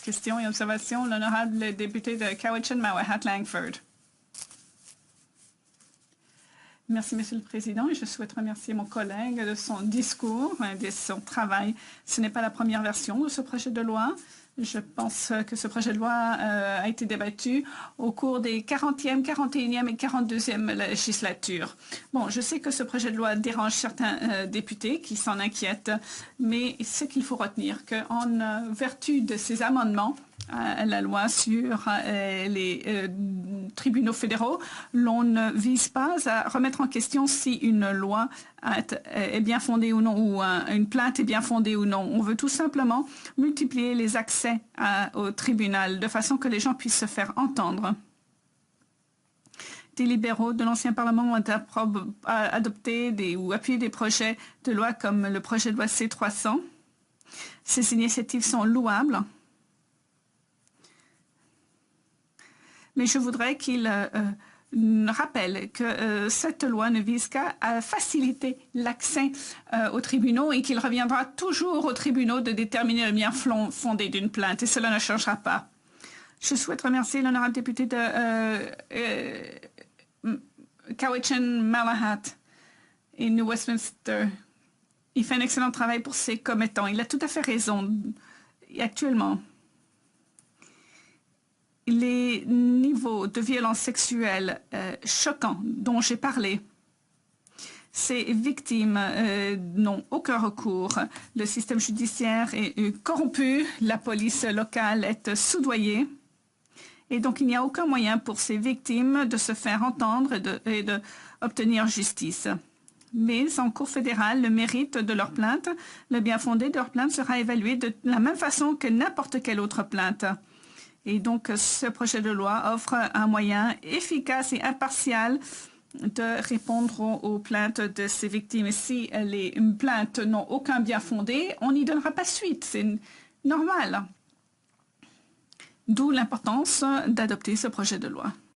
Questions et observations, l'honorable député de Cowichan-Mauahat-Langford. Merci, Monsieur le Président, et je souhaite remercier mon collègue de son discours et de son travail. Ce n'est pas la première version de ce projet de loi. Je pense que ce projet de loi a été débattu au cours des 40e, 41e et 42e législatures. Bon, je sais que ce projet de loi dérange certains députés qui s'en inquiètent, mais ce qu'il faut retenir, qu'en vertu de ces amendements, la loi sur les tribunaux fédéraux, l'on ne vise pas à remettre en question si une loi est bien fondée ou non, ou une plainte est bien fondée ou non. On veut tout simplement multiplier les accès au tribunal de façon que les gens puissent se faire entendre. Des libéraux de l'ancien Parlement ont adopté ou appuyé des projets de loi comme le projet de loi C-300. Ces initiatives sont louables. Mais je voudrais qu'il rappelle que cette loi ne vise qu'à faciliter l'accès aux tribunaux et qu'il reviendra toujours aux tribunaux de déterminer le bien fondé d'une plainte et cela ne changera pas. Je souhaite remercier l'honorable député de Cowichan-Mauahat et New Westminster. Il fait un excellent travail pour ses commettants. Il a tout à fait raison. Et actuellement, les niveaux de violence sexuelle choquants dont j'ai parlé, ces victimes n'ont aucun recours. Le système judiciaire est corrompu, la police locale est soudoyée et donc il n'y a aucun moyen pour ces victimes de se faire entendre et d'obtenir justice. Mais en Cour fédérale, le mérite de leur plainte, le bien fondé de leur plainte sera évalué de la même façon que n'importe quelle autre plainte. Et donc, ce projet de loi offre un moyen efficace et impartial de répondre aux plaintes de ces victimes. Et si les plaintes n'ont aucun bien fondé, on n'y donnera pas suite. C'est normal. D'où l'importance d'adopter ce projet de loi.